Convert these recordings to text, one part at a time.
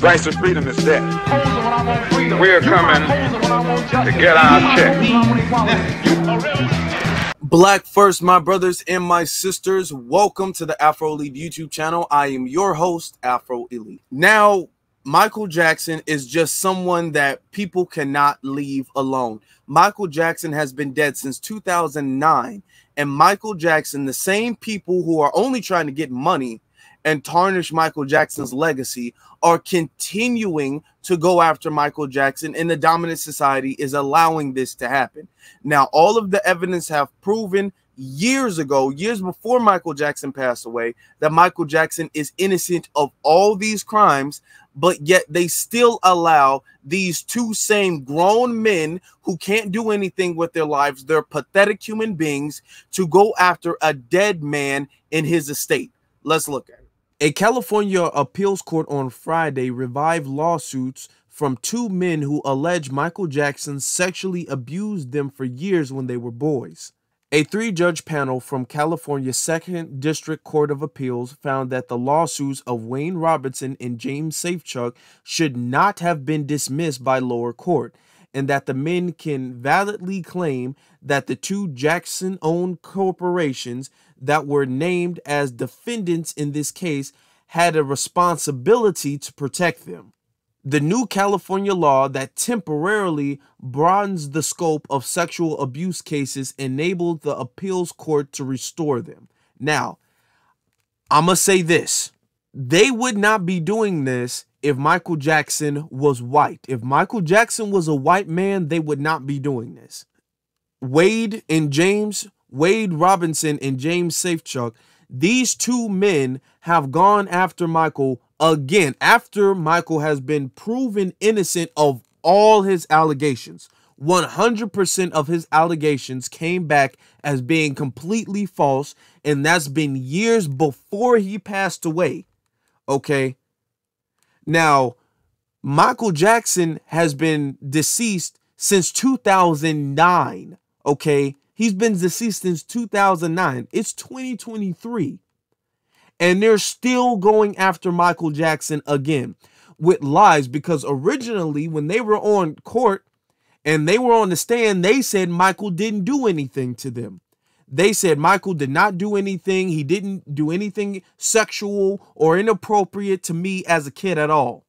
Price of freedom is death. We're coming to get our check. Black first, my brothers and my sisters. Welcome to the Afro Elite YouTube channel. I am your host, Afro Elite. Now, Michael Jackson is just someone that people cannot leave alone. Michael Jackson has been dead since 2009. And Michael Jackson, the same people who are only trying to get money and tarnish Michael Jackson's legacy, are continuing to go after Michael Jackson, and the dominant society is allowing this to happen. Now, all of the evidence have proven years ago, years before Michael Jackson passed away, that Michael Jackson is innocent of all these crimes, but yet they still allow these two same grown men who can't do anything with their lives, they're pathetic human beings, to go after a dead man in his estate. Let's look at it. A California appeals court on Friday revived lawsuits from two men who allege Michael Jackson sexually abused them for years when they were boys. A three-judge panel from California's 2nd District Court of Appeals found that the lawsuits of Wayne Robinson and James Safechuck should not have been dismissed by lower court, and that the men can validly claim that the two Jackson-owned corporations that were named as defendants in this case had a responsibility to protect them. The new California law that temporarily broadens the scope of sexual abuse cases enabled the appeals court to restore them. Now, I'm going to say this. They would not be doing this if Michael Jackson was white. If Michael Jackson was a white man, they would not be doing this. Wade Robinson and James Safechuck, these two men have gone after Michael again after Michael has been proven innocent of all his allegations. 100% of his allegations came back as being completely false, and that's been years before he passed away. Okay? Now, Michael Jackson has been deceased since 2009. Okay? He's been deceased since 2009. It's 2023. And they're still going after Michael Jackson again with lies, because originally when they were on court and they were on the stand, they said Michael didn't do anything to them. They said Michael did not do anything. He didn't do anything sexual or inappropriate to me as a kid at all.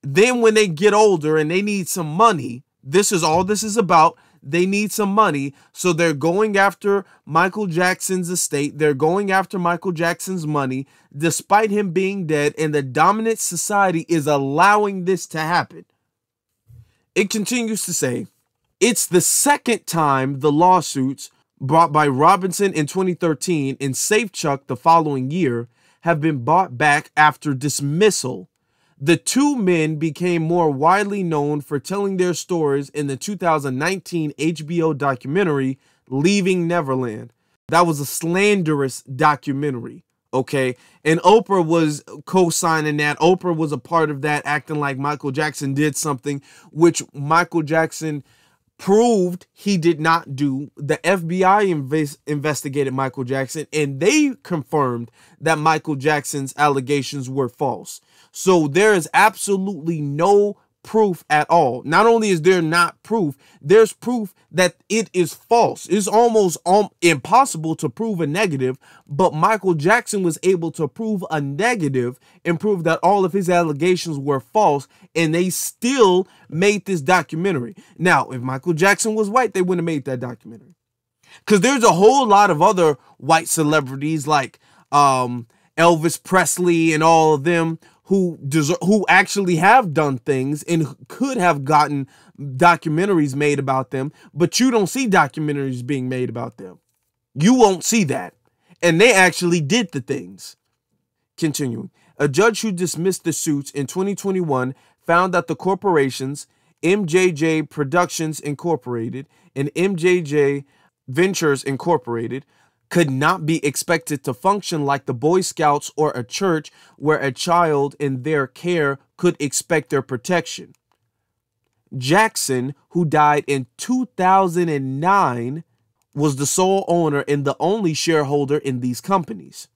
Then when they get older and they need some money, this is all this is about. They need some money, so they're going after Michael Jackson's estate. They're going after Michael Jackson's money, despite him being dead, and the dominant society is allowing this to happen. It continues to say, it's the second time the lawsuits brought by Robinson in 2013 and Safechuck the following year have been brought back after dismissal. The two men became more widely known for telling their stories in the 2019 HBO documentary, Leaving Neverland. That was a slanderous documentary, okay? And Oprah was co-signing that. Oprah was a part of that, acting like Michael Jackson did something which Michael Jackson proved he did not do. The FBI investigated Michael Jackson, and they confirmed that Michael Jackson's allegations were false. So there is absolutely no proof at all. Not only is there not proof, there's proof that it is false. It's almost impossible to prove a negative, but Michael Jackson was able to prove a negative and prove that all of his allegations were false, and they still made this documentary. Now, if Michael Jackson was white, they wouldn't have made that documentary. Because there's a whole lot of other white celebrities like Elvis Presley and all of them who actually have done things and could have gotten documentaries made about them, but you don't see documentaries being made about them. You won't see that. And they actually did the things. Continuing. A judge who dismissed the suits in 2021 found that the corporations MJJ Productions Incorporated and MJJ Ventures Incorporated could not be expected to function like the Boy Scouts or a church where a child in their care could expect their protection. Jackson, who died in 2009, was the sole owner and the only shareholder in these companies.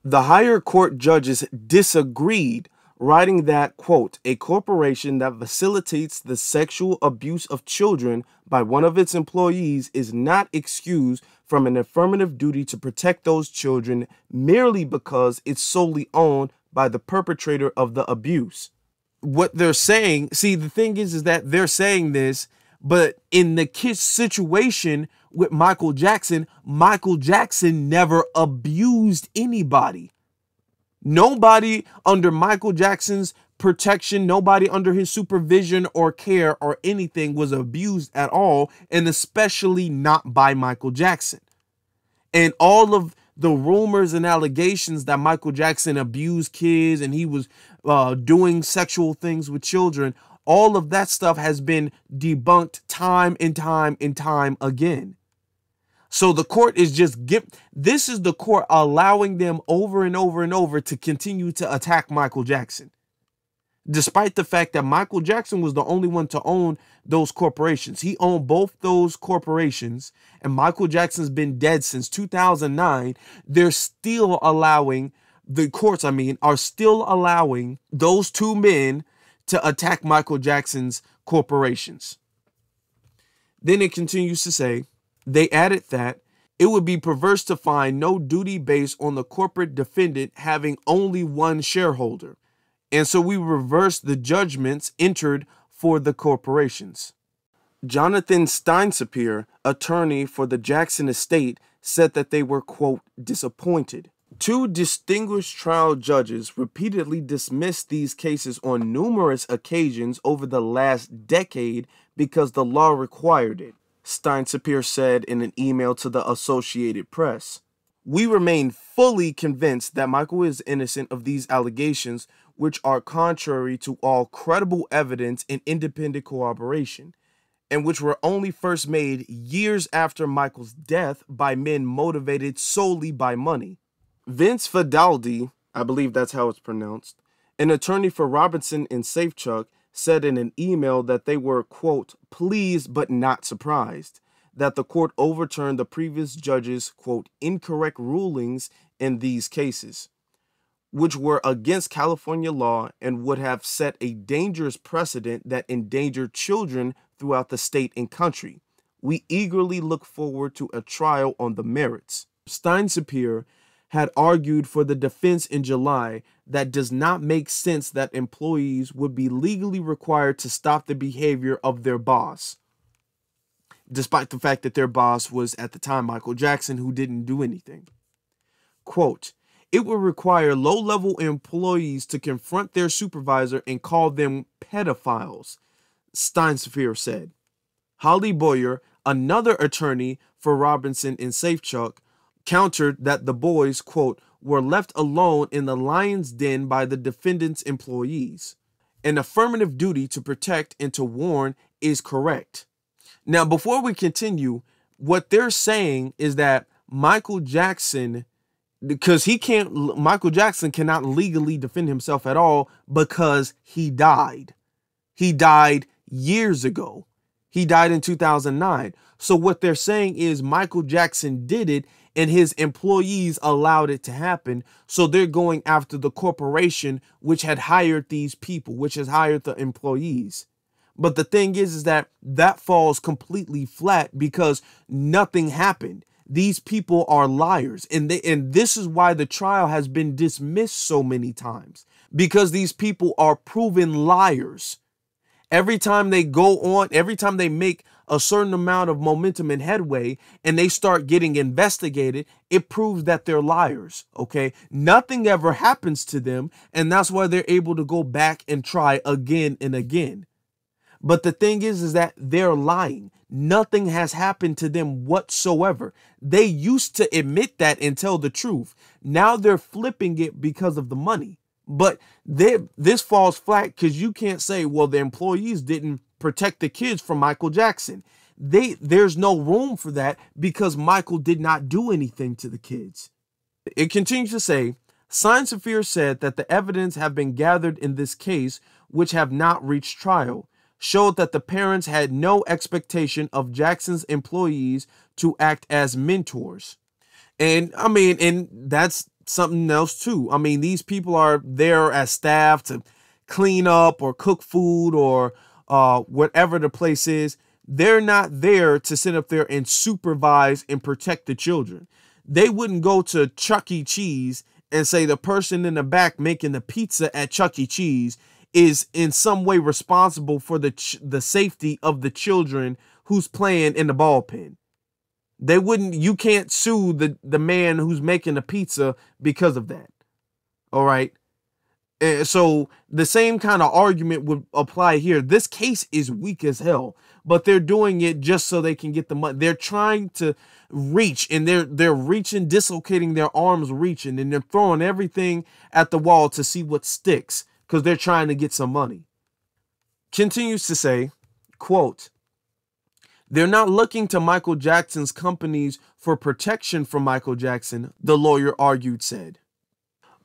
The higher court judges disagreed, writing that, quote, a corporation that facilitates the sexual abuse of children by one of its employees is not excused from an affirmative duty to protect those children merely because it's solely owned by the perpetrator of the abuse. What they're saying, see, the thing is that they're saying this, but in the kid's situation with Michael Jackson never abused anybody. Nobody under Michael Jackson's protection, nobody under his supervision or care or anything was abused at all, and especially not by Michael Jackson. And all of the rumors and allegations that Michael Jackson abused kids and he was doing sexual things with children, all of that stuff has been debunked time and time and time again. So the court is this is the court allowing them over and over and over to continue to attack Michael Jackson. Despite the fact that Michael Jackson was the only one to own those corporations. He owned both those corporations, and Michael Jackson's been dead since 2009. They're still allowing, the courts, are still allowing those two men to attack Michael Jackson's corporations. Then it continues to say, they added that it would be perverse to find no duty based on the corporate defendant having only one shareholder. And so we reversed the judgments entered for the corporations. Jonathan Steinsapier, attorney for the Jackson estate, said that they were, quote, disappointed. Two distinguished trial judges repeatedly dismissed these cases on numerous occasions over the last decade because the law required it, Steinsapier said in an email to the Associated Press. We remain fully convinced that Michael is innocent of these allegations, which are contrary to all credible evidence and independent corroboration, and which were only first made years after Michael's death by men motivated solely by money. Vince Fidaldi, I believe that's how it's pronounced, an attorney for Robinson and Safechuck, said in an email that they were, quote, pleased but not surprised that the court overturned the previous judge's, quote, incorrect rulings in these cases, which were against California law and would have set a dangerous precedent that endangered children throughout the state and country. We eagerly look forward to a trial on the merits. Steinsapier had argued for the defense in July that does not make sense that employees would be legally required to stop the behavior of their boss, despite the fact that their boss was at the time Michael Jackson, who didn't do anything. Quote, it would require low-level employees to confront their supervisor and call them pedophiles, Steinsapier said. Holly Boyer, another attorney for Robinson and Safechuck, countered that the boys, quote, were left alone in the lion's den by the defendant's employees. An affirmative duty to protect and to warn is correct. Now, before we continue, what they're saying is that Michael Jackson, because Michael Jackson cannot legally defend himself at all because he died. He died years ago. He died in 2009. So what they're saying is Michael Jackson did it and his employees allowed it to happen. So they're going after the corporation which had hired these people, which has hired the employees. But the thing is that falls completely flat because nothing happened. These people are liars. And this is why the trial has been dismissed so many times, because these people are proven liars. Every time they go on, every time they make a certain amount of momentum and headway and they start getting investigated, it proves that they're liars, okay? Nothing ever happens to them, and that's why they're able to go back and try again and again. But the thing is that they're lying. Nothing has happened to them whatsoever. They used to admit that and tell the truth. Now they're flipping it because of the money. But this falls flat because you can't say, well, the employees didn't protect the kids from Michael Jackson. There's no room for that because Michael did not do anything to the kids. It continues to say, Steinsapier said that the evidence have been gathered in this case, which have not reached trial, showed that the parents had no expectation of Jackson's employees to act as mentors. And I mean, and that's something else too. I mean, these people are there as staff to clean up or cook food or whatever the place is. They're not there to sit up there and supervise and protect the children. They wouldn't go to Chuck E. Cheese and say the person in the back making the pizza at Chuck E. Cheese is in some way responsible for the safety of the children who's playing in the ball pen. They wouldn't, you can't sue the man who's making the pizza because of that. All right. And so the same kind of argument would apply here. This case is weak as hell, but they're doing it just so they can get the money. They're trying to reach, and they're reaching, dislocating their arms, reaching, and they're throwing everything at the wall to see what sticks because they're trying to get some money. Continues to say, quote, "They're not looking to Michael Jackson's companies for protection from Michael Jackson," the lawyer argued, said.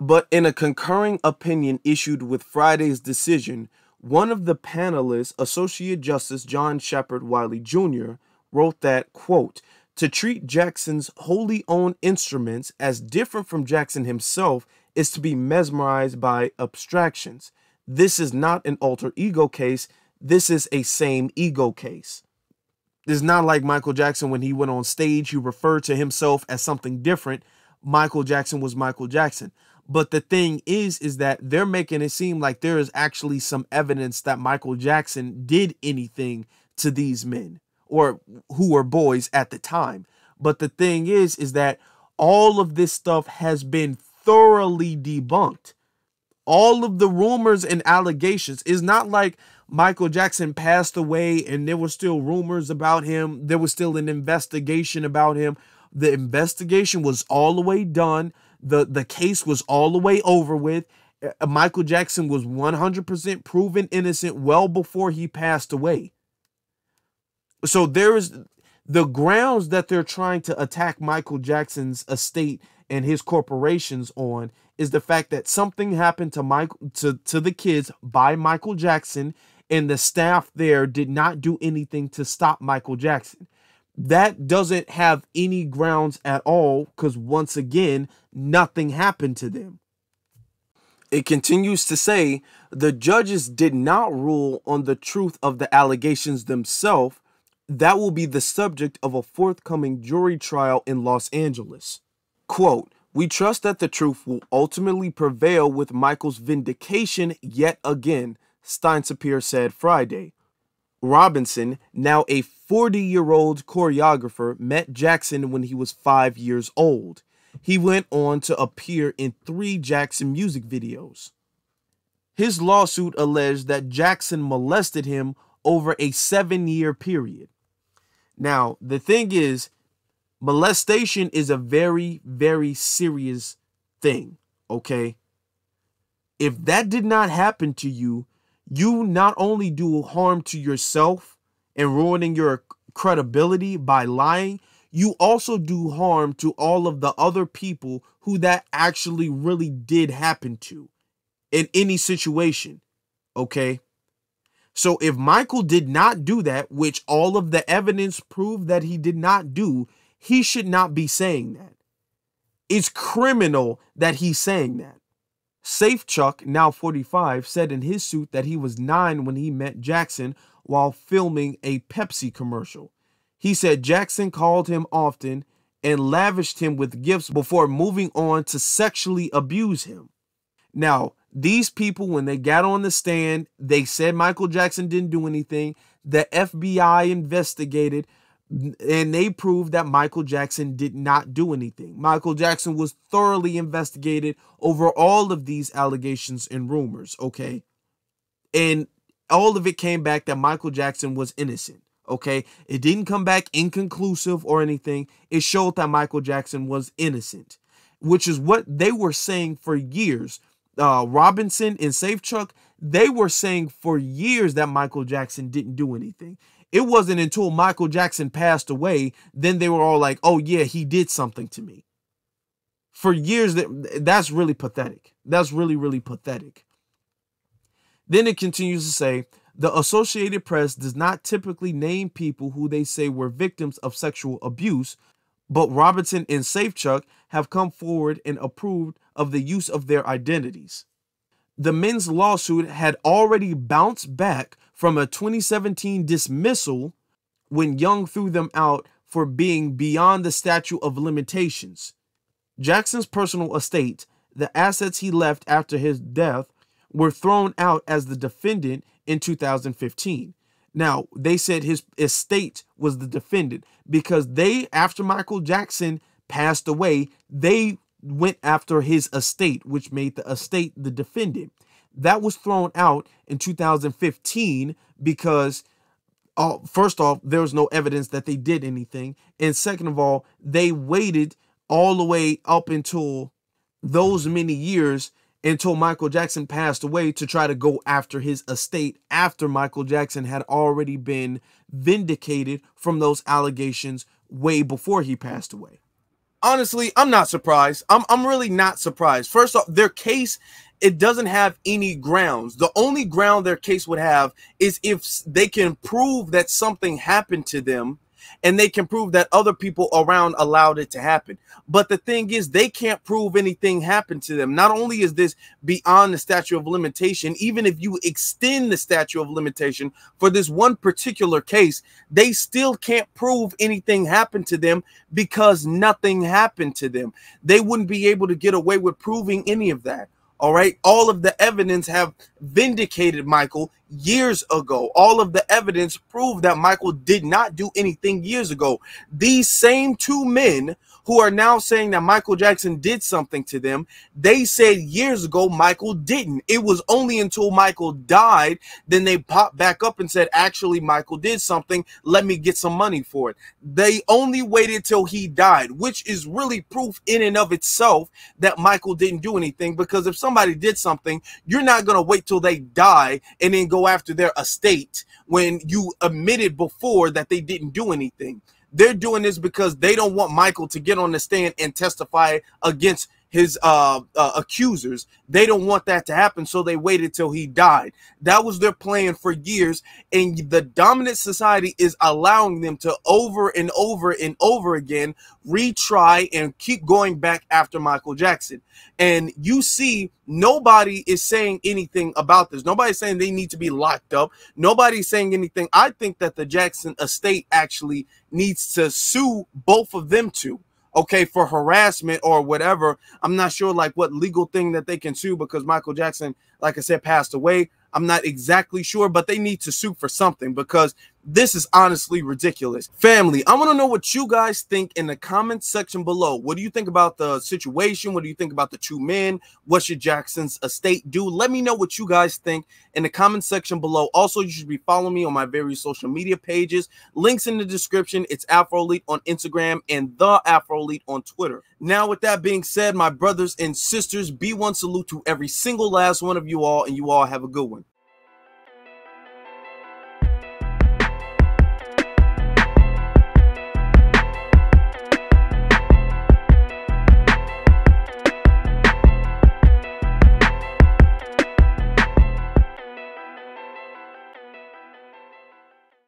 But in a concurring opinion issued with Friday's decision, one of the panelists, Associate Justice John Shepard Wiley Jr., wrote that, quote, "To treat Jackson's wholly owned instruments as different from Jackson himself is to be mesmerized by abstractions. This is not an alter ego case. This is a same ego case." It's not like Michael Jackson when he went on stage, he referred to himself as something different. Michael Jackson was Michael Jackson. But the thing is that they're making it seem like there is actually some evidence that Michael Jackson did anything to these men or who were boys at the time. But the thing is that all of this stuff has been thoroughly debunked. All of the rumors and allegations is not like Michael Jackson passed away and there were still rumors about him. There was still an investigation about him. The investigation was all the way done. The case was all the way over with. Michael Jackson was 100% proven innocent well before he passed away. So there is the grounds that they're trying to attack Michael Jackson's estate and his corporations on is the fact that something happened to the kids by Michael Jackson, and the staff there did not do anything to stop Michael Jackson. That doesn't have any grounds at all because, once again, nothing happened to them. It continues to say the judges did not rule on the truth of the allegations themselves. That will be the subject of a forthcoming jury trial in Los Angeles. Quote, "We trust that the truth will ultimately prevail with Michael's vindication yet again," Steinsapier said Friday. Robinson, now a 40-year-old choreographer, met Jackson when he was 5 years old. He went on to appear in 3 Jackson music videos. His lawsuit alleged that Jackson molested him over a 7-year period. Now, the thing is, molestation is a very, very serious thing, okay? If that did not happen to you, you not only do harm to yourself and ruining your credibility by lying, you also do harm to all of the other people who that actually really did happen to in any situation, okay? So if Michael did not do that, which all of the evidence proved that he did not do, he should not be saying that. It's criminal that he's saying that. Safe Chuck, now 45, said in his suit that he was 9 when he met Jackson while filming a Pepsi commercial. He said Jackson called him often and lavished him with gifts before moving on to sexually abuse him. Now, these people, when they got on the stand, they said Michael Jackson didn't do anything. The FBI investigated, and they proved that Michael Jackson did not do anything. Michael Jackson was thoroughly investigated over all of these allegations and rumors, okay? And all of it came back that Michael Jackson was innocent, okay? It didn't come back inconclusive or anything. It showed that Michael Jackson was innocent, which is what they were saying for years. Robinson and Safe Chuck, they were saying for years that Michael Jackson didn't do anything. It wasn't until Michael Jackson passed away, then they were all like, oh yeah, he did something to me. For years, that's really pathetic. That's really, really pathetic. Then it continues to say, the Associated Press does not typically name people who they say were victims of sexual abuse, but Robinson and Safechuck have come forward and approved of the use of their identities. The men's lawsuit had already bounced back from a 2017 dismissal when Young threw them out for being beyond the statute of limitations. Jackson's personal estate, the assets he left after his death, were thrown out as the defendant in 2015. Now, they said his estate was the defendant because after Michael Jackson passed away, they went after his estate, which made the estate the defendant. That was thrown out in 2015 because, first off, there was no evidence that they did anything. And second of all, they waited all the way up until those many years until Michael Jackson passed away to try to go after his estate after Michael Jackson had already been vindicated from those allegations way before he passed away. Honestly, I'm not surprised. I'm really not surprised. First off, their case, it doesn't have any grounds. The only ground their case would have is if they can prove that something happened to them and they can prove that other people around allowed it to happen. But the thing is, they can't prove anything happened to them. Not only is this beyond the statute of limitation, even if you extend the statute of limitation for this one particular case, they still can't prove anything happened to them because nothing happened to them. They wouldn't be able to get away with proving any of that. All right. All of the evidence have vindicated Michael years ago. All of the evidence proved that Michael did not do anything years ago. These same two men who are now saying that Michael Jackson did something to them, they said years ago Michael didn't. It was only until Michael died, then they popped back up and said, actually, Michael did something. Let me get some money for it. They only waited till he died, which is really proof in and of itself that Michael didn't do anything, because if somebody did something, you're not going to wait till they die and then go after their estate when you admitted before that they didn't do anything. They're doing this because they don't want Michael to get on the stand and testify against his accusers. They don't want that to happen, so they waited till he died. That was their plan for years, and the dominant society is allowing them to over and over and over again retry and keep going back after Michael Jackson. And you see, nobody is saying anything about this. Nobody's saying they need to be locked up. Nobody's saying anything. I think that the Jackson estate actually needs to sue both of them too. Okay, for harassment or whatever. I'm not sure like what legal thing that they can sue, because Michael Jackson, like I said, passed away. I'm not exactly sure, but they need to sue for something, because this is honestly ridiculous. Family, I want to know what you guys think in the comment section below. What do you think about the situation? What do you think about the two men? What should Jackson's estate do? Let me know what you guys think in the comment section below. Also, you should be following me on my various social media pages. Links in the description. It's Afro Elite on Instagram and the Afro Elite on Twitter. Now, with that being said, my brothers and sisters, be one salute to every single last one of you all, and you all have a good one.